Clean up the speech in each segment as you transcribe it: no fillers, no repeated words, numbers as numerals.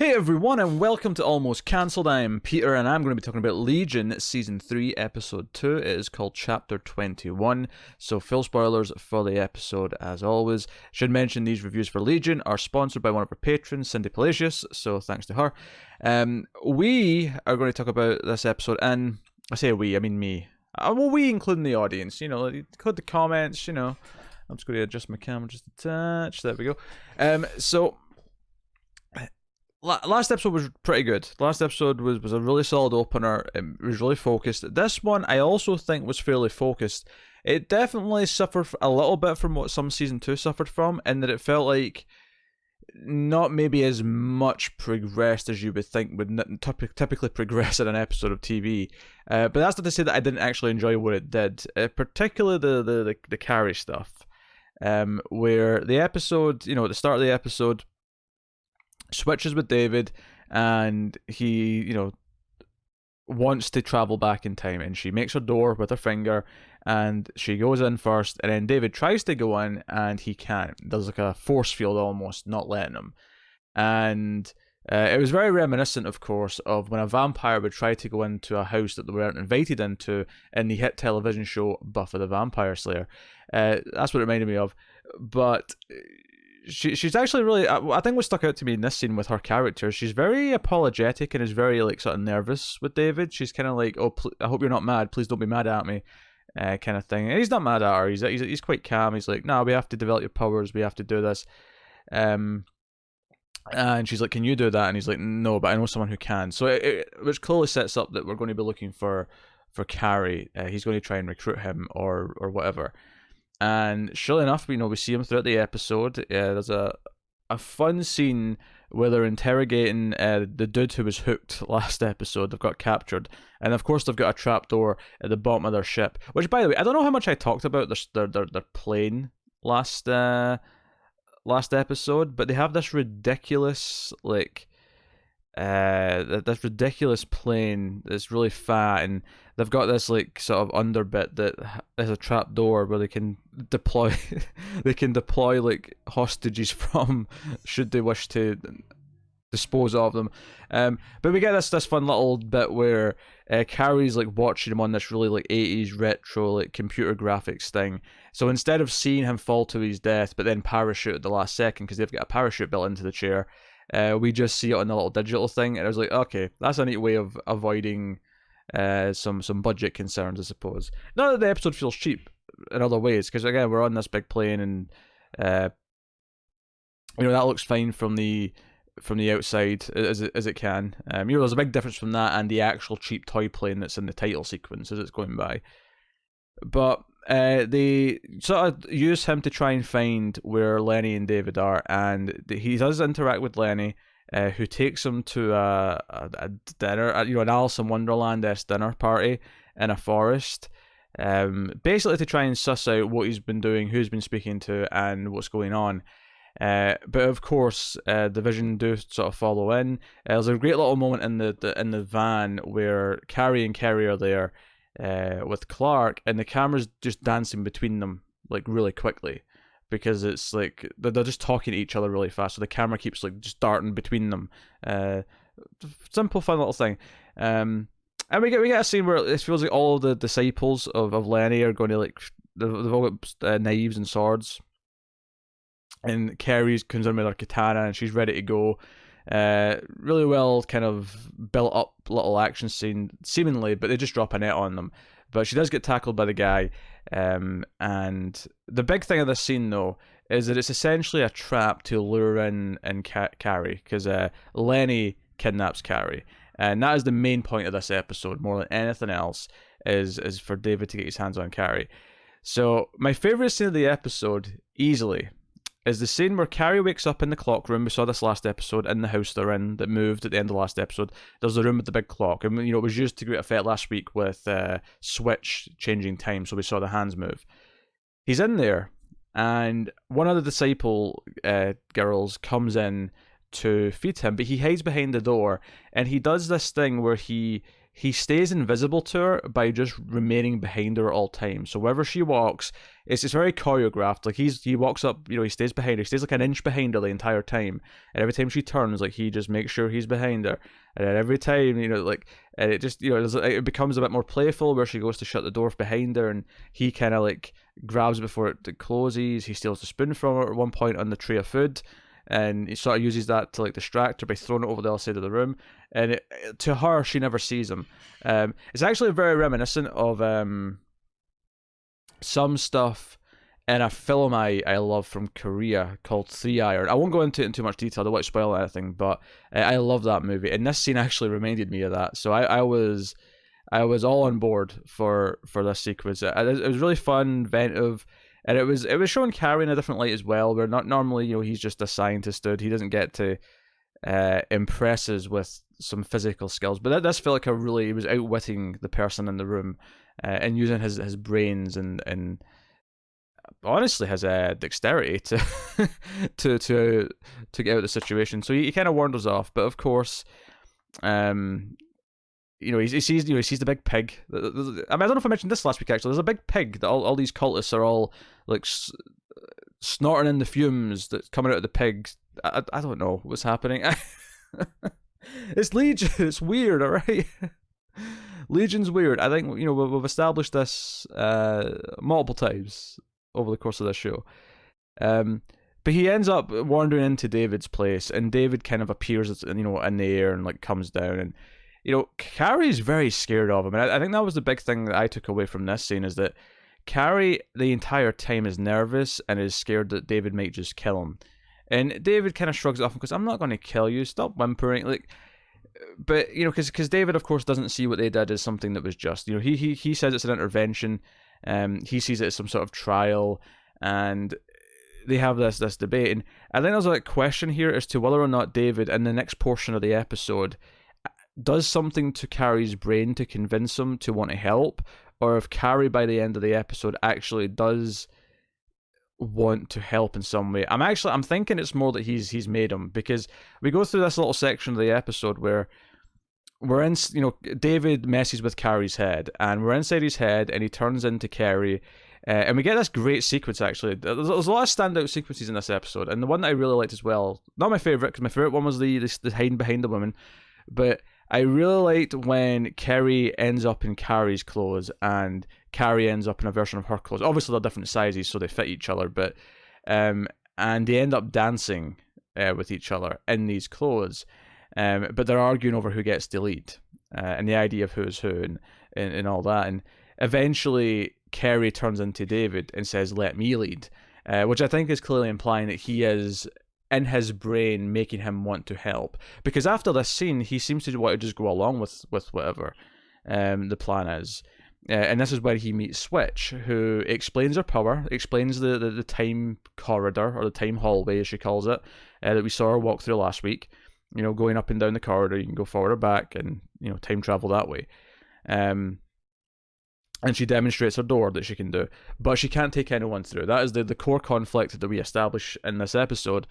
Hey everyone, and welcome to Almost Cancelled. I'm Peter, and I'm going to be talking about Legion Season 3, Episode 2. It is called Chapter 21, so full spoilers for the episode as always. Should mention these reviews for Legion are sponsored by one of our patrons, Cindy Pelagius, so thanks to her. We are going to talk about this episode, and I say we, I mean me. Well, we including the audience, include the comments, I'm just going to adjust my camera just a touch, there we go. Last episode was pretty good. Last episode was a really solid opener. It was really focused. This one, I also think, was fairly focused. It definitely suffered a little bit from what some Season 2 suffered from, in that it felt like not maybe as much progressed as you would think would typically progress in an episode of TV. But that's not to say that I didn't actually enjoy what it did, particularly the Carrie stuff, where the episode, at the start of the episode, switches with David, and he, wants to travel back in time, and she makes her door with her finger, and she goes in first, and then David tries to go in, and he can't. There's like a force field almost not letting him. And it was very reminiscent, of course, of when a vampire would try to go into a house that they weren't invited into in the hit television show Buffy the Vampire Slayer. That's what it reminded me of. But she's actually really, I think what stuck out to me in this scene with her character, she's very apologetic and is very sort of nervous with David. She's kind of like, oh, I hope you're not mad, please don't be mad at me, kind of thing. And he's not mad at her. He's quite calm. He's like, no, we have to develop your powers, we have to do this. And she's like, can you do that? And he's like, no, but I know someone who can. So which clearly sets up that we're going to be looking for Carrie. He's going to try and recruit him or whatever. And surely enough, we see him throughout the episode. There's a fun scene where they're interrogating the dude who was hooked last episode. They've got captured, and of course they've got a trapdoor at the bottom of their ship. Which, by the way, I don't know how much I talked about their plane last episode, but they have this ridiculous this ridiculous plane that's really fat, and they've got this sort of underbit that is a trap door where they can deploy hostages from, should they wish to dispose of them. But we get this fun little bit where Carrie's watching him on this really 80s retro computer graphics thing. So instead of seeing him fall to his death but then parachute at the last second, because they've got a parachute built into the chair, we just see it on the little digital thing, and I was like, okay, that's a neat way of avoiding some budget concerns, I suppose. Not that the episode feels cheap in other ways, because again, we're on this big plane, and that looks fine from the outside as it can. There's a big difference from that and the actual cheap toy plane that's in the title sequence as it's going by. But they sort of use him to try and find where Lenny and David are, and he does interact with Lenny, who takes him to a dinner, an Alice in Wonderland-esque dinner party in a forest, basically to try and suss out what he's been doing, who's been speaking to, and what's going on. But of course, the Vision do sort of follow in. There's a great little moment in the van where Carrie and Kerry are there with Clark, and the camera's just dancing between them really quickly, because it's they're just talking to each other really fast, so the camera keeps just darting between them. Simple fun little thing. And we get a scene where it feels like all of the disciples of Lenny are going to they've all got knives and swords, and Kerry comes in with her katana and she's ready to go. Really well kind of built up little action scene seemingly, but they just drop a net on them. But she does get tackled by the guy, and the big thing of this scene though is that it's essentially a trap to lure in Carrie, because Lenny kidnaps Carrie, and that is the main point of this episode more than anything else, is for David to get his hands on Carrie. So my favourite scene of the episode, easily, is the scene where Carrie wakes up in the clock room. We saw this last episode in the house they're in that moved at the end of the last episode. There's a room with the big clock, and it was used to great effect last week with Switch changing time, so we saw the hands move. He's in there, and one of the disciple girls comes in to feed him, but he hides behind the door, and he does this thing where he he stays invisible to her by just remaining behind her at all times. So wherever she walks, it's very choreographed. Like he walks up, he stays behind her. He stays like an inch behind her the entire time. And every time she turns, like he just makes sure he's behind her. And then every time, and it just, it becomes a bit more playful where she goes to shut the door behind her, and he kind of like grabs it before it closes. He steals the spoon from her at one point on the tray of food, and he sort of uses that to like distract her by throwing it over the other side of the room. And to her, she never sees him. It's actually very reminiscent of some stuff in a film I love from Korea called Three Iron. I won't go into it in too much detail. I don't want to spoil anything, but I love that movie. And this scene actually reminded me of that. So I was all on board for this sequence. It was really fun, inventive, and it was showing Carrie in a different light as well. Where not normally, he's just a scientist dude. He doesn't get to impress us with some physical skills, but this felt like he was outwitting the person in the room, and using his brains and honestly his dexterity to to get out of the situation. So he kind of warned us off, but of course, he sees the big pig. I mean, I don't know if I mentioned this last week. Actually, there's a big pig that all these cultists are all like snorting in the fumes that's coming out of the pig. I don't know what's happening. It's Legion. It's weird, all right. Legion's weird. I think we've established this multiple times over the course of this show. But he ends up wandering into David's place, and David kind of appears, in the air and like comes down, and Carrie's very scared of him. And I think that was the big thing that I took away from this scene, is that Carrie the entire time is nervous and is scared that David might just kill him. And David kind of shrugs it off and goes, "I'm not going to kill you. Stop whimpering." But because David, of course, doesn't see what they did as something that was just. He says it's an intervention. He sees it as some sort of trial, and they have this debate. And I think there's a question here as to whether or not David, in the next portion of the episode, does something to Carrie's brain to convince him to want to help, or if Carrie by the end of the episode actually does want to help in some way. I'm thinking it's more that he's made him, because we go through this little section of the episode where we're in, David messes with Carrie's head, and we're inside his head, and he turns into Carrie, and we get this great sequence. Actually, there's a lot of standout sequences in this episode, and the one that I really liked as well, not my favorite, because my favorite one was the hiding behind the woman, but I really liked when Carrie ends up in Carrie's clothes and Carrie ends up in a version of her clothes. Obviously, they're different sizes, so they fit each other, but and they end up dancing with each other in these clothes, but they're arguing over who gets to lead, and the idea of who's who and all that. And eventually, Carrie turns into David and says, "Let me lead," which I think is clearly implying that he is, in his brain, making him want to help. Because after this scene, he seems to want to just go along with whatever the plan is. And this is where he meets Switch, who explains her power, explains the time corridor, or the time hallway, as she calls it, that we saw her walk through last week. Going up and down the corridor, you can go forward or back, and, time travel that way. And she demonstrates her door that she can do. But she can't take anyone through. That is the core conflict that we establish in this episode.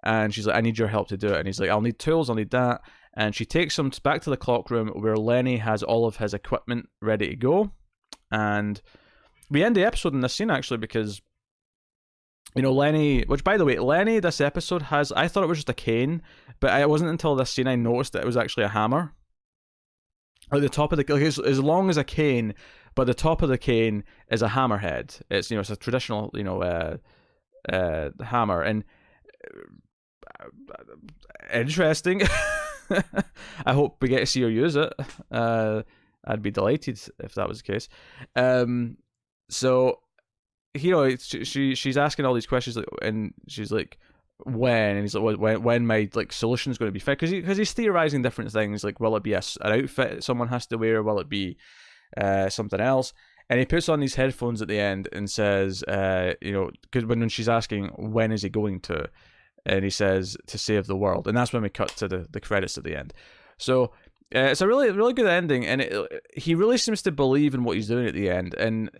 And she's like, "I need your help to do it." And he's like, "I'll need tools, I'll need that." And she takes him back to the clock room where Lenny has all of his equipment ready to go. And we end the episode in this scene, actually, because, Lenny, which, by the way, Lenny, this episode has, I thought it was just a cane, but it wasn't until this scene I noticed that it was actually a hammer. Like the top of the, like, as long as a cane, but the top of the cane is a hammerhead. It's, it's a traditional, hammer. And interesting. I hope we get to see her use it. I'd be delighted if that was the case. So, she's asking all these questions, and she's like, "When?" And he's like, "When my solution is going to be fit?" Because he's theorizing different things, like, will it be an outfit someone has to wear? Will it be something else? And he puts on these headphones at the end and says, because when she's asking when is he going to, and he says, "To save the world." And that's when we cut to the credits at the end. So it's a really, really good ending, and he really seems to believe in what he's doing at the end. And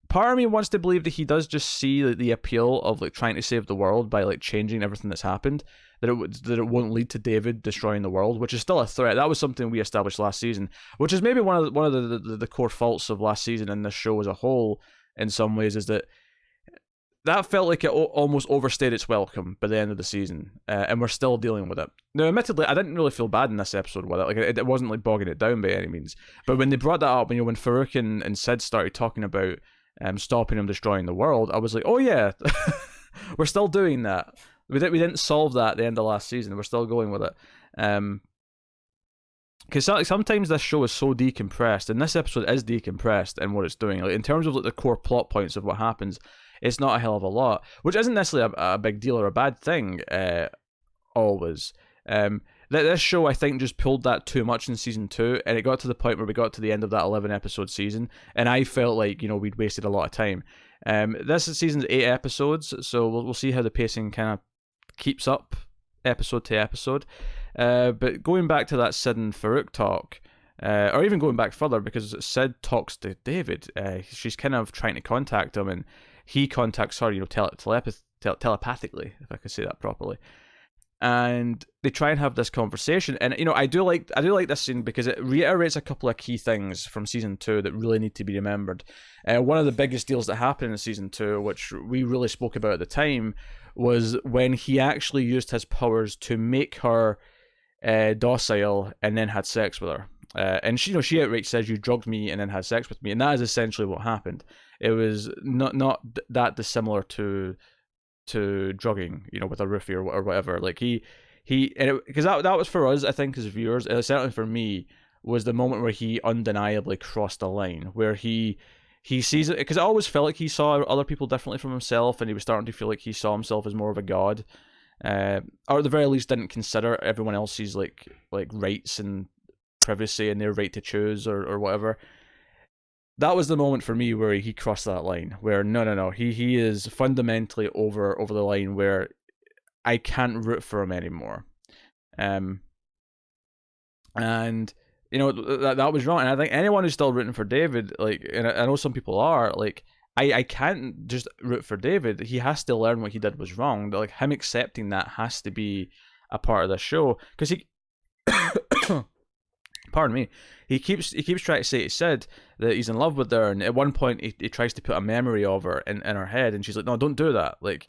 part of me wants to believe that he does just see the appeal of like trying to save the world by like changing everything that's happened. That it won't lead to David destroying the world, which is still a threat. That was something we established last season, which is maybe one of the core faults of last season and this show as a whole. In some ways, is that felt like it almost overstayed its welcome by the end of the season, and we're still dealing with it. Now, admittedly, I didn't really feel bad in this episode with it. Like it wasn't like bogging it down by any means. But when they brought that up, when Farouk and Sid started talking about stopping him destroying the world, I was like, oh yeah, we're still doing that. We didn't solve that at the end of last season. We're still going with it. Because sometimes this show is so decompressed, and this episode is decompressed in what it's doing. Like in terms of like the core plot points of what happens, it's not a hell of a lot, which isn't necessarily a big deal or a bad thing. Always. This show, I think, just pulled that too much in season 2, and it got to the point where we got to the end of that 11 episode season, and I felt like we'd wasted a lot of time. This season's 8 episodes, so we'll see how the pacing kind of keeps up episode to episode. But going back to that Sid and Farouk talk, or even going back further, because Sid talks to David, she's kind of trying to contact him, and he contacts her, telepathically, if I could say that properly. And they try and have this conversation, and I do like this scene because it reiterates a couple of key things from season 2 that really need to be remembered. One of the biggest deals that happened in season 2, which we really spoke about at the time, was when he actually used his powers to make her docile and then had sex with her. And she outright says, "You drugged me and then had sex with me," and that is essentially what happened. It was not that dissimilar to drugging, with a roofie or whatever. Like because that was for us, I think, as viewers, certainly for me, was the moment where he undeniably crossed the line, where he sees it, because I always felt like he saw other people differently from himself, and he was starting to feel like he saw himself as more of a god, or at the very least didn't consider everyone else's like rights and privacy and their right to choose or whatever. That was the moment for me where he crossed that line, where no, he is fundamentally over the line, where I can't root for him anymore. And that was wrong. And I think anyone who's still rooting for David, like, and I know some people are, like, I can't just root for David. He has to learn what he did was wrong. Like, him accepting that has to be a part of the show, because he pardon me, he keeps trying to say to Sid that he's in love with her, and at one point he tries to put a memory of her in her head, and she's like, no, don't do that, like,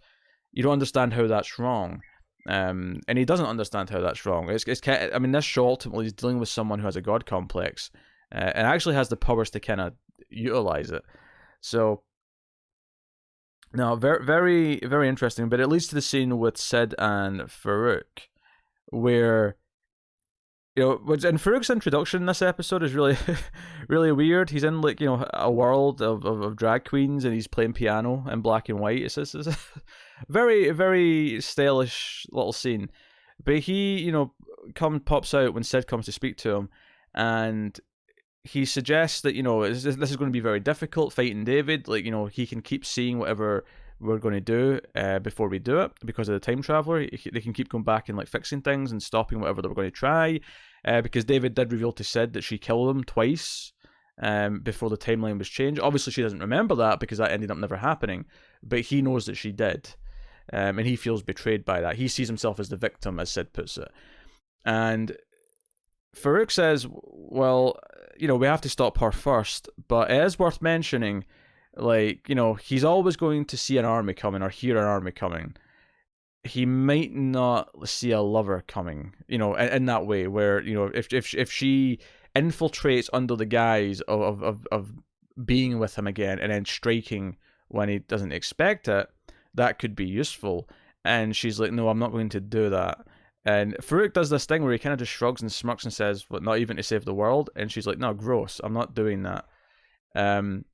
you don't understand how that's wrong. And he doesn't understand how that's wrong. It's this show ultimately is dealing with someone who has a god complex, and actually has the powers to kind of utilize it. So no, very, very, very interesting. But it leads to the scene with Sid and Farouk, where and Farouk's introduction in this episode is really, really weird. He's in like a world of drag queens, and he's playing piano in black and white. It's a very, very stylish little scene. But he pops out when Sid comes to speak to him, and he suggests that this is going to be very difficult fighting David. Like he can keep seeing whatever we're going to do before we do it, because of the time traveler. They can keep going back and like fixing things and stopping whatever they were going to try, because David did reveal to Sid that she killed him twice before the timeline was changed. Obviously she doesn't remember that, because that ended up never happening, but he knows that she did, and he feels betrayed by that. He sees himself as the victim, as Sid puts it. And Farouk says, well, we have to stop her first, but it is worth mentioning, like, he's always going to see an army coming or hear an army coming. He might not see a lover coming, in that way, where, if she infiltrates under the guise of being with him again and then striking when he doesn't expect it, that could be useful. And she's like, no, I'm not going to do that. And Farouk does this thing where he kind of just shrugs and smirks and says, "What? Not even to save the world?" And she's like, "No, gross. I'm not doing that." And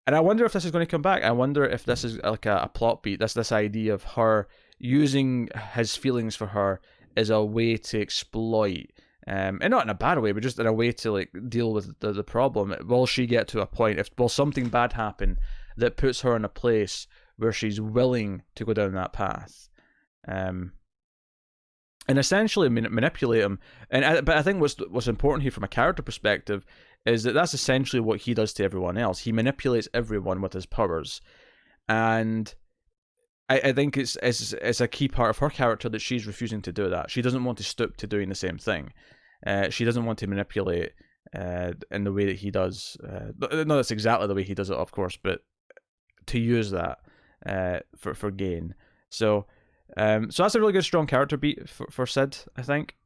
I wonder if this is going to come back. I wonder if this is like a plot beat. This idea of her using his feelings for her as a way to exploit, and not in a bad way, but just in a way to like deal with the problem. Will she get to a point? Will something bad happen that puts her in a place where she's willing to go down that path? And essentially manipulate him. But I think what's important here from a character perspective is that that's essentially what he does to everyone else. He manipulates everyone with his powers, and I think it's a key part of her character that she's refusing to do that. She doesn't want to stoop to doing the same thing. She doesn't want to manipulate in the way that he does. No, that's exactly the way he does it, of course, but to use that for gain. So that's a really good, strong character beat for Sid, I think.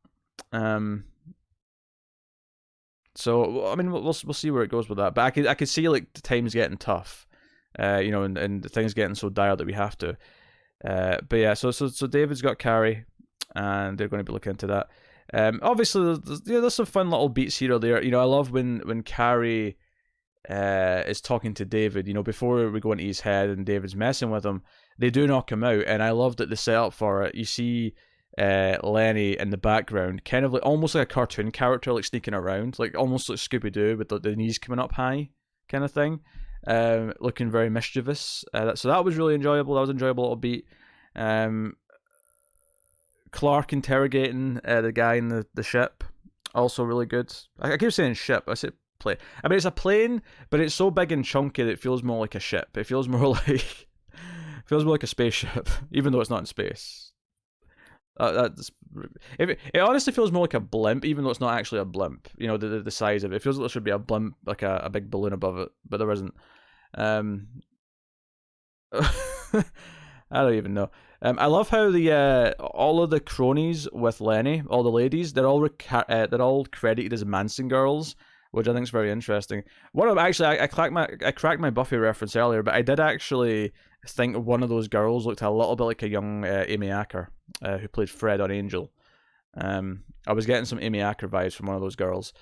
So I mean, we'll see where it goes with that. But I could see like the times getting tough, and things getting so dire that we have to. But yeah, so David's got Carrie, and they're going to be looking into that. Obviously, there's some fun little beats here or there. I love when Carrie is talking to David. Before we go into his head and David's messing with him, they do knock him out, and I love that they set up for it. You see Lenny in the background, kind of like almost like a cartoon character, like sneaking around, like almost like Scooby-Doo with the knees coming up high, kind of thing. Looking very mischievous. So that was really enjoyable. That was an enjoyable little beat. Clark interrogating the guy in the ship, also really good. I keep saying ship. I said plane. I mean, it's a plane, but it's so big and chunky that it feels more like a ship. It feels more like a spaceship, even though it's not in space. It honestly feels more like a blimp, even though it's not actually a blimp. The size of it. It feels like there should be a blimp, like a big balloon above it, but there isn't. I don't even know. I love how the all of the cronies with Lenny, all the ladies, they're all credited as Manson girls, which I think is very interesting. One of them, actually, I cracked my Buffy reference earlier, but I did actually think one of those girls looked a little bit like a young Amy Acker, who played Fred on Angel. I was getting some Amy Acker vibes from one of those girls.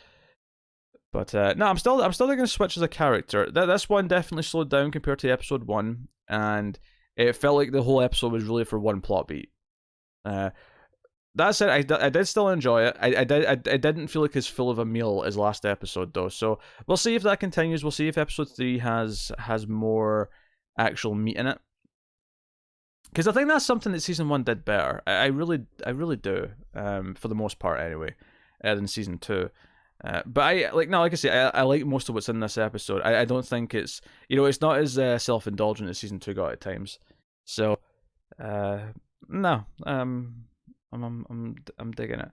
But no, I'm still going to switch as a character. This one definitely slowed down compared to episode 1, and it felt like the whole episode was really for one plot beat. That said, I did still enjoy it. I didn't feel like as full of a meal as last episode though. So we'll see if that continues. We'll see if episode 3 has more actual meat in it. Because I think that's something that season 1 did better. I really do. For the most part, anyway, than season 2. But like I say, I like most of what's in this episode. I don't think it's it's not as self-indulgent as season 2 got at times. So no, I'm digging it.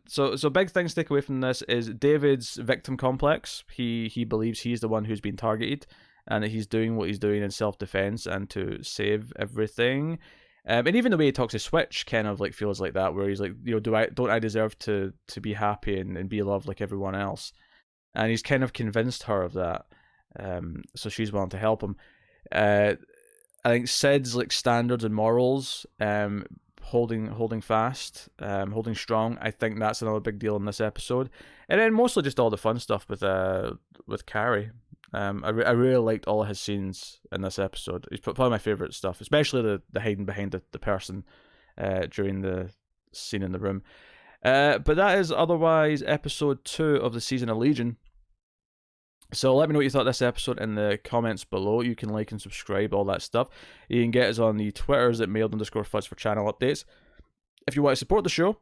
So big things to take away from this is David's victim complex. He believes he's the one who's been targeted, and that he's doing what he's doing in self-defense and to save everything. And even the way he talks to Switch kind of like feels like that, where he's like, don't I deserve to be happy and be loved like everyone else? And he's kind of convinced her of that. So she's willing to help him. I think Sid's like standards and morals, holding fast, holding strong. I think that's another big deal in this episode. And then mostly just all the fun stuff with Carrie. I really liked all of his scenes in this episode. He's probably my favourite stuff, especially the hiding behind the person during the scene in the room. But that is otherwise episode 2 of the season of Legion. So let me know what you thought of this episode in the comments below. You can like and subscribe, all that stuff. You can get us on the Twitters at mailed_fuzz for channel updates. If you want to support the show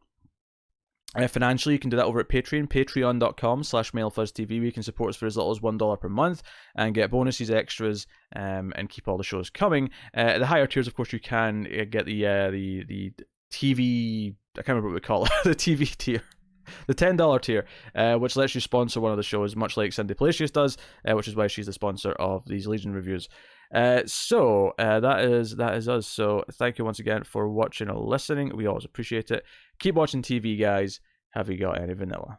financially, you can do that over at Patreon, patreon.com/mailfuzztv, where you can support us for as little as $1 per month and get bonuses, extras, and keep all the shows coming. The higher tiers, of course, you can get the TV, I can't remember what we call it, the TV tier. The $10 tier, which lets you sponsor one of the shows, much like Cindy Palacios does, which is why she's the sponsor of these Legion reviews. So that is us. So thank you once again for watching or listening. We always appreciate it. Keep watching TV, guys. Have you got any vanilla?